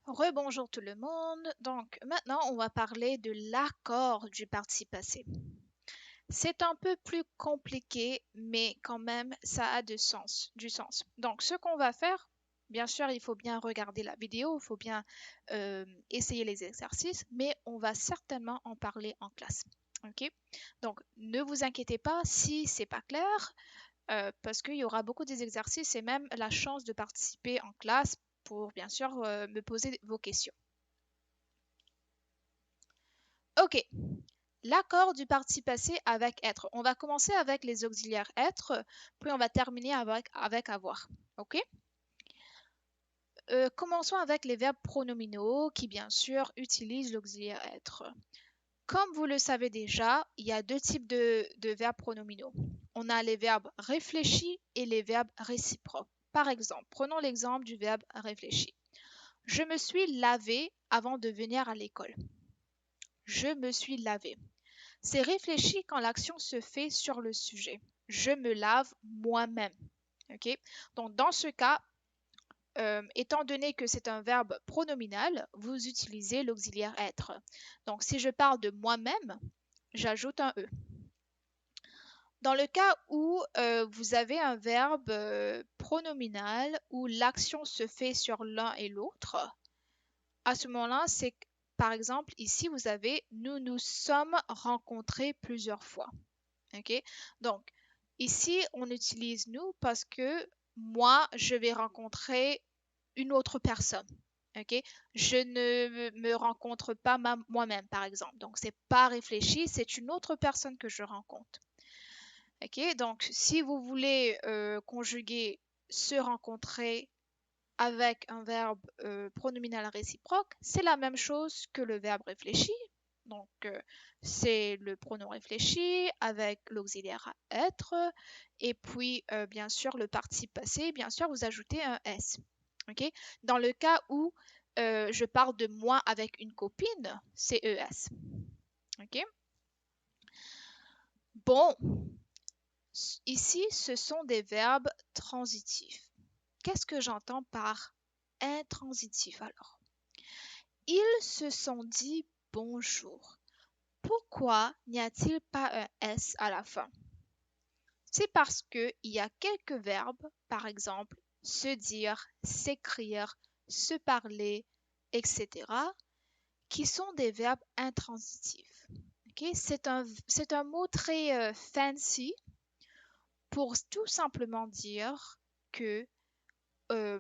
Rebonjour tout le monde. Donc maintenant, on va parler de l'accord du participe passé. C'est un peu plus compliqué, mais quand même, ça a du sens. Donc ce qu'on va faire, bien sûr, il faut bien regarder la vidéo, il faut bien essayer les exercices, mais on va certainement en parler en classe. Ok? Donc ne vous inquiétez pas si c'est pas clair, parce qu'il y aura beaucoup d'exercices et même la chance de participer en classe pour bien sûr me poser vos questions. Ok, l'accord du participe passé avec être. On va commencer avec les auxiliaires être, puis on va terminer avec avoir. Ok? Commençons avec les verbes pronominaux qui, bien sûr, utilisent l'auxiliaire être. Comme vous le savez déjà, il y a deux types de verbes pronominaux. On a les verbes réfléchis et les verbes réciproques. Par exemple, prenons l'exemple du verbe réfléchi. Je me suis lavé avant de venir à l'école. Je me suis lavé. C'est réfléchi quand l'action se fait sur le sujet. Je me lave moi-même. Ok? Donc, dans ce cas, étant donné que c'est un verbe pronominal, vous utilisez l'auxiliaire être. Donc, si je parle de moi-même, j'ajoute un E. Dans le cas où vous avez un verbe pronominal où l'action se fait sur l'un et l'autre, à ce moment-là, c'est par exemple ici vous avez nous nous sommes rencontrés plusieurs fois. Ok? Donc ici on utilise nous parce que moi je vais rencontrer une autre personne. Ok? Je ne me rencontre pas moi-même par exemple. Donc c'est pas réfléchi, c'est une autre personne que je rencontre. Ok? Donc si vous voulez conjuguer se rencontrer avec un verbe pronominal réciproque, c'est la même chose que le verbe réfléchi. Donc, c'est le pronom réfléchi avec l'auxiliaire à être. Et puis, bien sûr, le participe passé, bien sûr, vous ajoutez un S. Ok? Dans le cas où je parle de moi avec une copine, c'est ES. Ok? Bon, ici, ce sont des verbes transitifs. Qu'est-ce que j'entends par intransitif alors? Ils se sont dit bonjour. Pourquoi n'y a-t-il pas un S à la fin? C'est parce qu'il y a quelques verbes, par exemple se dire, s'écrire, se parler, etc., qui sont des verbes intransitifs. Okay? C'est un mot très fancy pour tout simplement dire que, euh,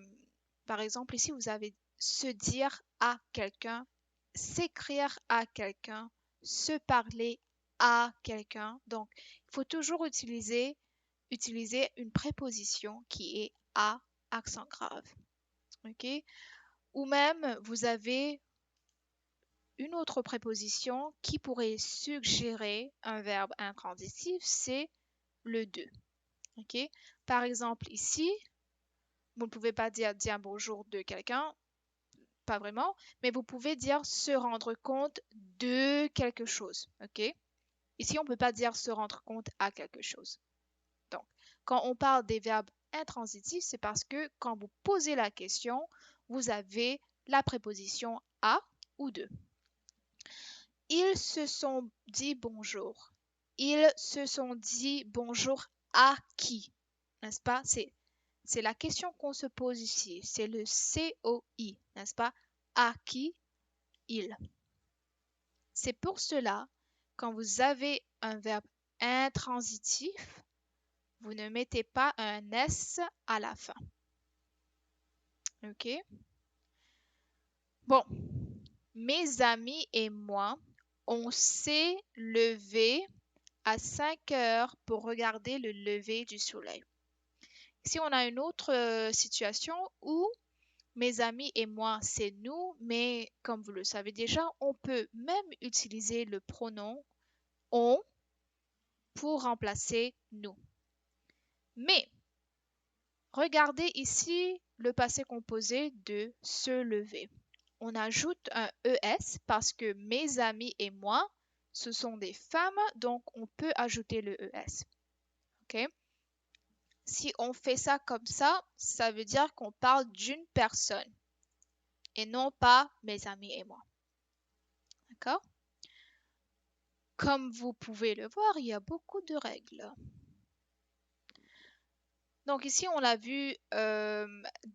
par exemple, ici, vous avez se dire à quelqu'un, s'écrire à quelqu'un, se parler à quelqu'un. Donc, il faut toujours utiliser une préposition qui est à accent grave. OK? Ou même, vous avez une autre préposition qui pourrait suggérer un verbe intransitif, c'est le de. OK? Par exemple, ici, vous ne pouvez pas dire bonjour de quelqu'un, pas vraiment, mais vous pouvez dire se rendre compte de quelque chose. OK? Ici, on ne peut pas dire se rendre compte à quelque chose. Donc, quand on parle des verbes intransitifs, c'est parce que quand vous posez la question, vous avez la préposition à ou de. Ils se sont dit bonjour. Ils se sont dit bonjour à qui? N'est-ce pas? C'est la question qu'on se pose ici. C'est le COI, n'est-ce pas? À qui? Ils. C'est pour cela, quand vous avez un verbe intransitif, vous ne mettez pas un S à la fin. OK? Bon, mes amis et moi, on s'est levé à 5 heures pour regarder le lever du soleil. Ici, on a une autre situation où mes amis et moi, c'est nous, mais comme vous le savez déjà, on peut même utiliser le pronom on pour remplacer nous. Mais regardez ici le passé composé de se lever. On ajoute un ES parce que mes amis et moi, ce sont des femmes, donc on peut ajouter le ES. OK? Si on fait ça comme ça veut dire qu'on parle d'une personne. et non pas mes amis et moi. D'accord? Comme vous pouvez le voir, il y a beaucoup de règles. Donc ici, on l'a vu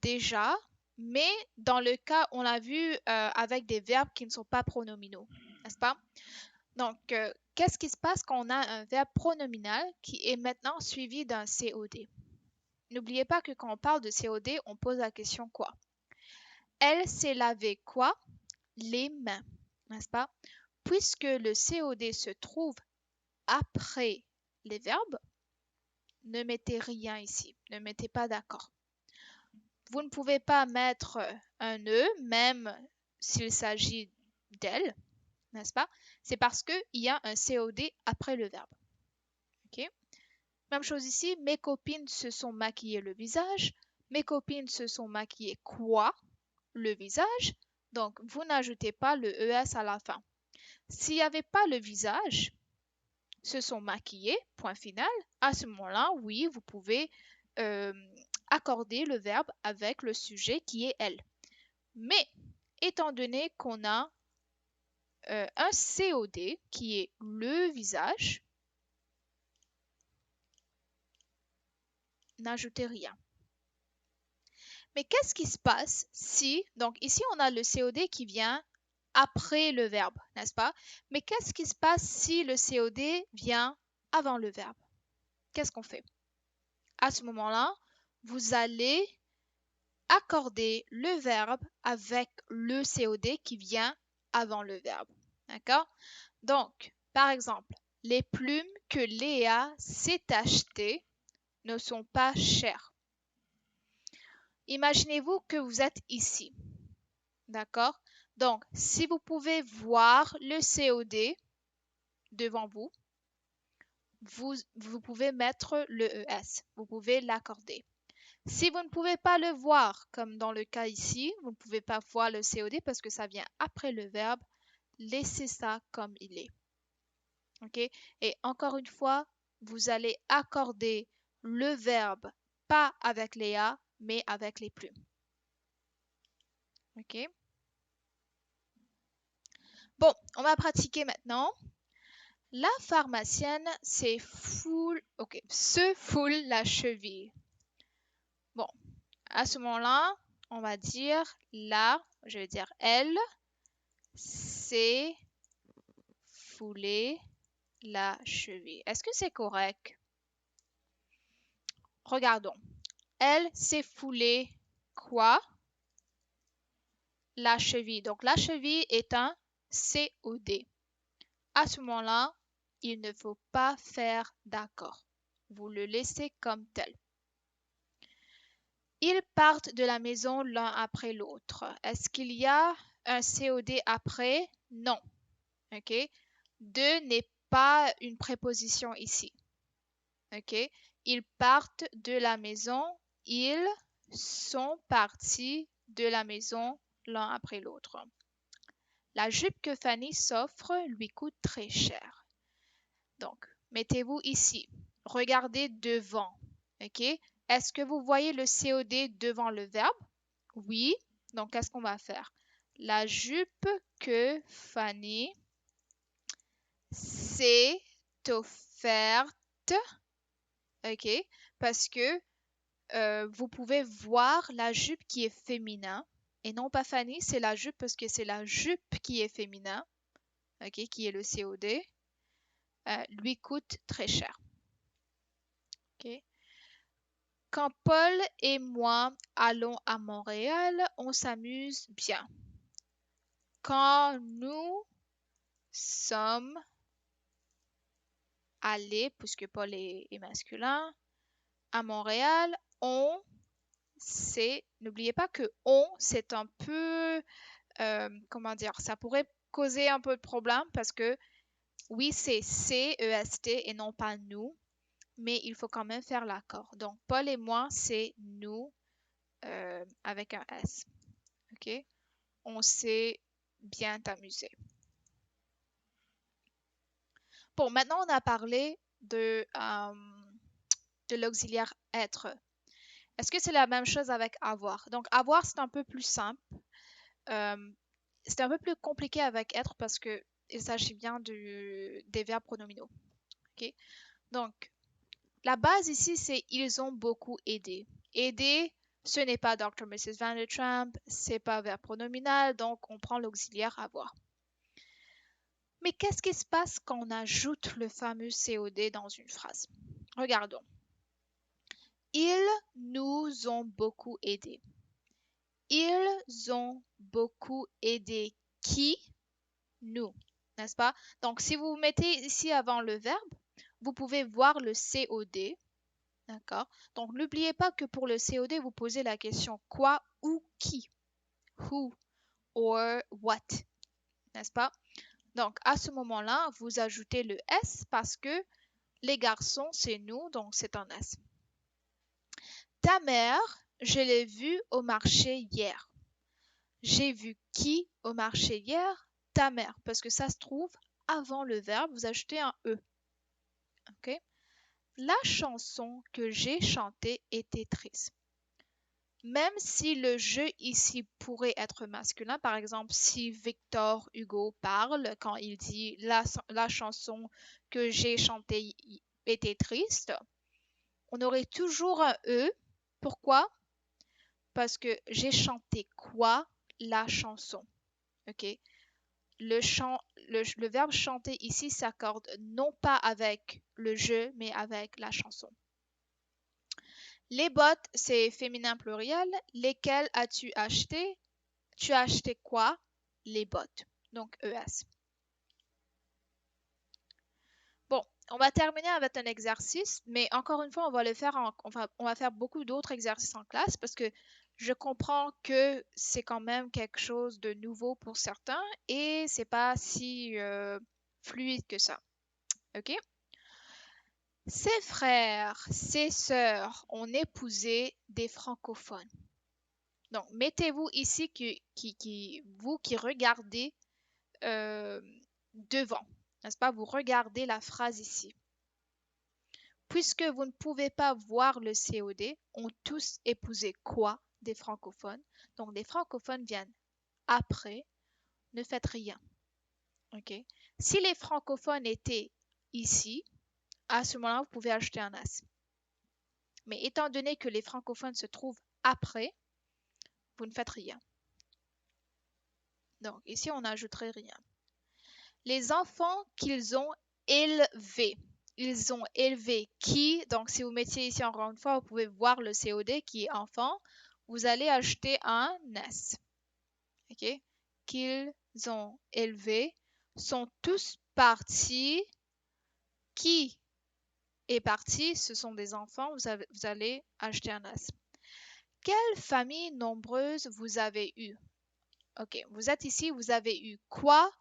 déjà, mais dans le cas, on l'a vu avec des verbes qui ne sont pas pronominaux, n'est-ce pas? Donc, qu'est-ce qui se passe quand on a un verbe pronominal qui est maintenant suivi d'un COD? N'oubliez pas que quand on parle de COD, on pose la question quoi? Elle s'est lavé quoi? Les mains, n'est-ce pas? Puisque le COD se trouve après les verbes, ne mettez rien ici, ne mettez pas d'accord. Vous ne pouvez pas mettre un E, même s'il s'agit d'elle, n'est-ce pas? C'est parce qu'il y a un COD après le verbe. Ok? Même chose ici, mes copines se sont maquillées le visage. Mes copines se sont maquillées quoi? Le visage. Donc, vous n'ajoutez pas le ES à la fin. S'il n'y avait pas le visage, se sont maquillés, point final, à ce moment-là, oui, vous pouvez accorder le verbe avec le sujet qui est elle. Mais, étant donné qu'on a un COD qui est le visage, n'ajoutez rien. Mais qu'est-ce qui se passe si, donc ici on a le COD qui vient après le verbe, n'est-ce pas? Mais qu'est-ce qui se passe si le COD vient avant le verbe? Qu'est-ce qu'on fait? À ce moment-là, vous allez accorder le verbe avec le COD qui vient avant le verbe. D'accord? Donc, par exemple, les plumes que Léa s'est achetées ne sont pas chères. Imaginez-vous que vous êtes ici. D'accord? Donc, si vous pouvez voir le COD devant vous, vous pouvez mettre le ES. Vous pouvez l'accorder. Si vous ne pouvez pas le voir, comme dans le cas ici, vous ne pouvez pas voir le COD parce que ça vient après le verbe, laissez ça comme il est. OK? Et encore une fois, vous allez accorder le verbe pas avec Léa, mais avec les plumes. OK? Bon, on va pratiquer maintenant. La pharmacienne se foule la cheville. Bon, à ce moment-là, on va dire je vais dire elle s'est foulé la cheville. Est-ce que c'est correct? Regardons. Elle s'est foulé quoi? La cheville. Donc la cheville est un COD. À ce moment-là, il ne faut pas faire d'accord. Vous le laissez comme tel. Ils partent de la maison l'un après l'autre. Est-ce qu'il y a un COD après? Non. OK? De n'est pas une préposition ici. OK? Ils partent de la maison. Ils sont partis de la maison l'un après l'autre. La jupe que Fanny s'offre lui coûte très cher. Donc, mettez-vous ici. Regardez devant. OK? Est-ce que vous voyez le COD devant le verbe? Oui. Donc, qu'est-ce qu'on va faire? La jupe que Fanny s'est offerte. OK? Parce que vous pouvez voir la jupe qui est féminin. Et non pas Fanny, c'est la jupe parce que c'est la jupe qui est féminin. OK? Qui est le COD. Lui coûte très cher. OK? Quand Paul et moi allons à Montréal, on s'amuse bien. Quand nous sommes allés, puisque Paul est masculin, à Montréal, n'oubliez pas que c'est un peu, comment dire, ça pourrait causer un peu de problème parce que oui, c'est C-E-S-T et non pas nous, mais il faut quand même faire l'accord. Donc, Paul et moi, c'est nous avec un S. OK? On s'est bien amusé. Bon, maintenant, on a parlé de l'auxiliaire être. Est-ce que c'est la même chose avec avoir? Donc, avoir, c'est un peu plus simple. c'est un peu plus compliqué avec être parce que il s'agit bien des verbes pronominaux. Ok? Donc, la base ici, c'est ils ont beaucoup aidé. Aider, ce n'est pas Dr. Mrs. Vandertramp, c'est pas verbe pronominal, donc on prend l'auxiliaire avoir. Mais qu'est-ce qui se passe quand on ajoute le fameux COD dans une phrase? Regardons. Ils nous ont beaucoup aidés. Ils ont beaucoup aidé qui? Nous, n'est-ce pas? Donc, si vous mettez ici avant le verbe, vous pouvez voir le COD, d'accord? Donc, n'oubliez pas que pour le COD, vous posez la question quoi ou qui? Who or what, n'est-ce pas? Donc, à ce moment-là, vous ajoutez le S parce que les garçons, c'est nous, donc c'est un S. Ta mère, je l'ai vue au marché hier. J'ai vu qui au marché hier? Ta mère, parce que ça se trouve avant le verbe, vous ajoutez un E. Ok? La chanson que j'ai chantée était triste. Même si le je ici pourrait être masculin, par exemple, si Victor Hugo parle quand il dit la chanson que j'ai chantée était triste, on aurait toujours un E. Pourquoi? Parce que j'ai chanté quoi? La chanson. Ok? Le verbe chanter ici s'accorde non pas avec le je, mais avec la chanson. Les bottes, c'est féminin pluriel. Lesquelles as-tu acheté? Tu as acheté quoi? Les bottes. Donc ES. Bon, on va terminer avec un exercice, mais encore une fois, on va le faire on va faire beaucoup d'autres exercices en classe parce que je comprends que c'est quand même quelque chose de nouveau pour certains et c'est pas si fluide que ça. Ok? Ses frères, ses sœurs ont épousé des francophones. Donc, mettez-vous ici vous qui regardez devant, n'est-ce pas? Vous regardez la phrase ici. Puisque vous ne pouvez pas voir le COD, ont tous épousé quoi? Des francophones. Donc, des francophones viennent après, ne faites rien. Ok? Si les francophones étaient ici, à ce moment-là, vous pouvez ajouter un as. Mais étant donné que les francophones se trouvent après, vous ne faites rien. Donc, ici, on n'ajouterait rien. Les enfants qu'ils ont élevés. Ils ont élevé qui? Donc, si vous mettiez ici encore une fois, vous pouvez voir le COD qui est enfant. Vous allez ajouter un S. OK? Qu'ils ont élevé sont tous partis. Qui est parti? Ce sont des enfants. Vous allez ajouter un S. Quelle famille nombreuse vous avez eu? OK, vous êtes ici, vous avez eu quoi?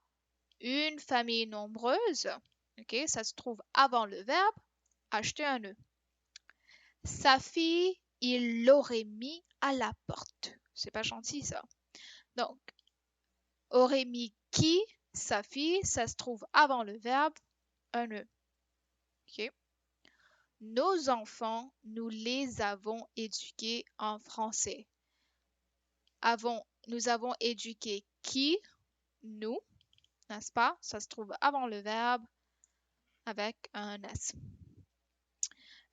Une famille nombreuse. OK, ça se trouve avant le verbe. Acheter un E. Sa fille, il l'aurait mis à la porte. C'est pas gentil ça. Donc, aurait mis qui? Sa fille, ça se trouve avant le verbe. Un E. OK. Nos enfants, nous les avons éduqués en français. Nous avons éduqué qui? Nous, n'est-ce pas? Ça se trouve avant le verbe avec un S.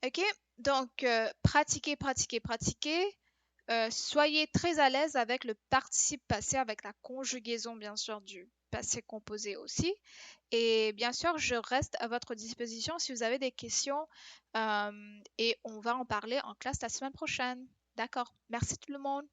Ok, donc pratiquez, pratiquez, pratiquez. Soyez très à l'aise avec le participe passé, avec la conjugaison bien sûr du passé composé aussi. Et bien sûr, je reste à votre disposition si vous avez des questions et on va en parler en classe la semaine prochaine. D'accord, merci tout le monde.